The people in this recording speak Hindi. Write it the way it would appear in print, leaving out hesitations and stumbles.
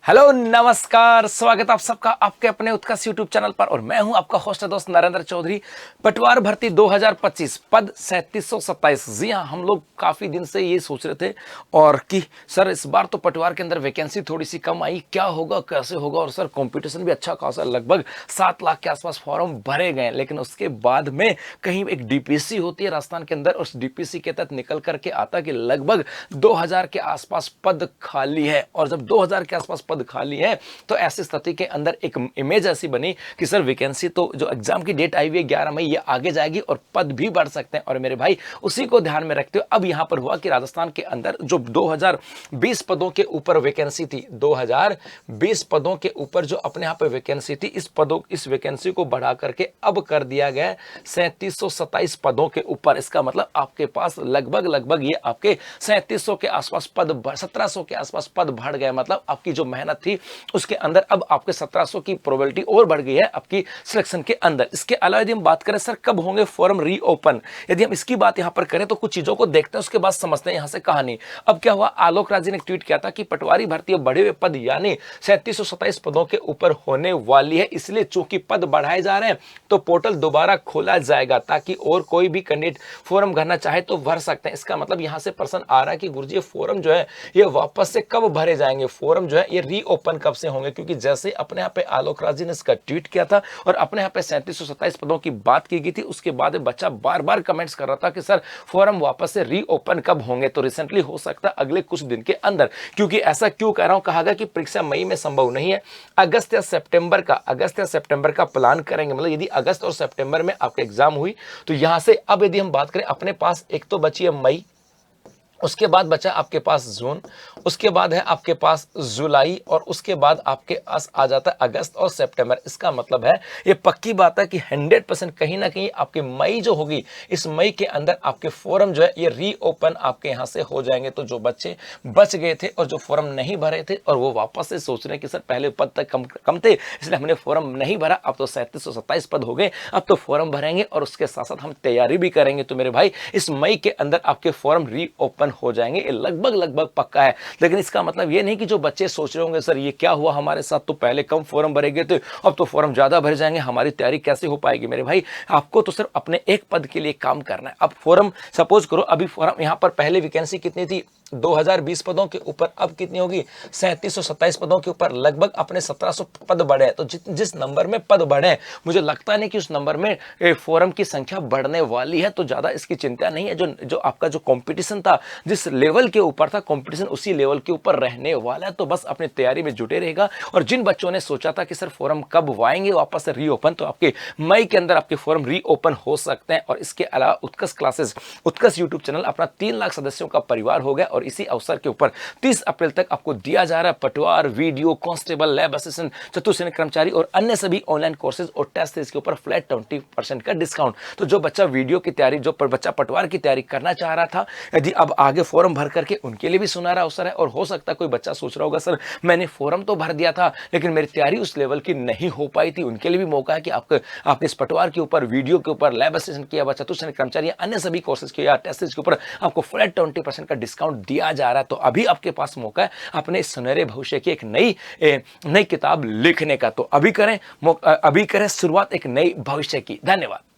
हेलो नमस्कार, स्वागत आप सबका आपके अपने उत्कर्ष यूट्यूब चैनल पर। और मैं हूं आपका होस्ट दोस्त नरेंद्र चौधरी। पटवार भर्ती 2025 पद 3727। जी हां, हम लोग काफी दिन से ये सोच रहे थे और कि सर इस बार तो पटवार के अंदर वैकेंसी थोड़ी सी कम आई, क्या होगा कैसे होगा। और सर कंपटीशन भी अच्छा खासा, लगभग 7 लाख के आसपास फॉर्म भरे गए। लेकिन उसके बाद में कहीं एक डीपीसी होती है राजस्थान के अंदर, उस डीपीसी के तहत निकल करके आता कि लगभग 2000 के आसपास पद खाली है। और जब 2000 के आसपास पद खाली है तो ऐसी स्थिति के अंदर एक इमेज ऐसी बनी कि सर वैकेंसी तो जो एग्जाम की डेट आई हुई है 11 मई, ये आगे जाएगी और पद भी बढ़ सकते हैं। और मेरे भाई उसी को ध्यान में रखते हुए अब यहां पर हुआ कि राजस्थान के अंदर जो 2020 पदों के ऊपर वैकेंसी थी, 2020 पदों के ऊपर जो अपने यहां पर वैकेंसी थी, इस वैकेंसी को बढ़ा करके अब कर दिया गया 3727 पदों के ऊपर। इसका मतलब आपके पास लगभग ये आपके 3700 के आसपास पद, 1700 के आसपास पद बढ़ गए। मतलब आपकी जो मेहनत थी उसके अंदर अब आपके 1700 की प्रोबेबिलिटी और बढ़ गई है आपकी सिलेक्शन के अंदर। इसके अलावा यदि हम बात करें सर कब होंगे फॉर्म रीओपन, यदि हम इसकी बात यहां पर करें तो कुछ चीजों को देखते हैं, उसके बाद समझते हैं यहां से कहानी। अब क्या हुआ, आलोक राज जी ने ट्वीट किया था कि पटवारी भर्ती बढ़े हुए पद यानी 3727 पदों के ऊपर होने वाली है, इसलिए चूंकि पद बढ़ाए जा रहे हैं तो पोर्टल दोबारा खोला जाएगा ताकि और कोई भी कैंडिडेट फॉर्म भरना चाहे तो भर सकते हैं। इसका मतलब यहां से प्रश्न आ रहा है कि गुरुजी ये फॉर्म जो है ये वापस से कब भरे जाएंगे, फॉर्म जो है ये रीओपन कब से होंगे। क्योंकि जैसे अपने यहाँ पे आलोक राज जी ने इसका ट्वीट किया था और अपने यहाँ पे 3727 पदों की बात की गई थी, उसके बाद बच्चा बार बार कमेंट्स कर रहा था कि सर फॉर्म वापस से रीओपन कब होंगे। तो रिसेंटली हो सकता है अगले कुछ दिन के अंदर। क्योंकि ऐसा क्यों कह रहा हूं, कहा गया कि परीक्षा मई में संभव नहीं है, अगस्त या सितंबर का प्लान करेंगे। मतलब यदि अगस्त और सितंबर में आपके एग्जाम हुई तो यहां से अब यदि हम बात करें, अपने पास एक तो बची है मई, उसके बाद बचा आपके पास जून, उसके बाद है आपके पास जुलाई और उसके बाद आपके पास आ जाता है अगस्त और सितंबर। इसका मतलब है ये पक्की बात है कि 100% कहीं ना कहीं आपके मई जो होगी, इस मई के अंदर आपके फॉर्म जो है ये रीओपन आपके यहां से हो जाएंगे। तो जो बच्चे बच गए थे और जो फॉर्म नहीं भरे थे और वो वापस से सोच रहे हैं कि सर पहले पद तक कम थे इसलिए हमने फॉर्म नहीं भरा, अब तो 3727 पद हो गए, अब तो फॉर्म भरेंगे और उसके साथ साथ हम तैयारी भी करेंगे। तो मेरे भाई इस मई के अंदर आपके फॉर्म रीओपन हो जाएंगे, ये लगभग पक्का है। लेकिन इसका मतलब ये नहीं कि जो बच्चे सोच रहे होंगे सर ये क्या हुआ हमारे साथ, तो पहले कम फॉर्म भरे गए थे अब तो फॉर्म ज्यादा भर जाएंगे, हमारी तैयारी कैसे हो पाएगी। मेरे भाई आपको तो सिर्फ अपने एक पद के लिए काम करना है। अब फॉर्म सपोज करो, अभी फॉर्म यहां पर पहले वैकेंसी कितनी थी 2020 पदों के ऊपर, अब कितनी होगी 3727 पदों के ऊपर, लगभग अपने 1700 पद बढ़े। तो जिस नंबर में पद बढ़े मुझे लगता नहीं कि उस नंबर में फॉर्म की संख्या बढ़ने वाली है। तो ज्यादा इसकी चिंता नहीं है। जो आपका जो कंपटीशन था, जिस लेवल के ऊपर था कंपटीशन, उसी लेवल के ऊपर रहने वाला है। तो बस अपनी तैयारी में जुटे रहेगा। और जिन बच्चों ने सोचा था कि सर फॉर्म कब आएंगे वापस से रीओपन, तो आपके मई के अंदर आपके फॉर्म रीओपन हो सकते हैं। और इसके अलावा उत्कर्ष क्लासेस, उत्कर्ष यूट्यूब चैनल अपना 3 लाख सदस्यों का परिवार हो गया और इसी अवसर के ऊपर 30 अप्रैल तक आपको दिया जा रहा है पटवार, वीडियो, कांस्टेबल, लैब असिस्टेंट, चतुर्सेनिक कर्मचारी और अन्य सभी ऑनलाइन कोर्सेज और टेस्ट के ऊपर फ्लैट 20% का डिस्काउंट। तो जो बच्चा वीडियो की तैयारी, जो बच्चा पटवार की तैयारी करना चाह रहा था, यदि अब आगे फॉर्म भर करके उनके लिए भी सुनहरा अवसर है। और हो सकता है कोई बच्चा सोच रहा होगा सर मैंने फॉर्म तो भर दिया था लेकिन मेरी तैयारी उस लेवल की नहीं हो पाई थी, उनके लिए भी मौका है कि आपके इस पटवार के ऊपर, वीडियो के ऊपर, लैब असिस्टेंट किया, चतुर्सेनिक कर्मचारी, अन्य सभी कोर्सेज के या टेस्ट के ऊपर आपको फ्लैट 20% का डिस्काउंट दिया जा रहा है। तो अभी आपके पास मौका है अपने सुनहरे भविष्य की एक नई किताब लिखने का। तो अभी करें शुरुआत एक नई भविष्य की। धन्यवाद।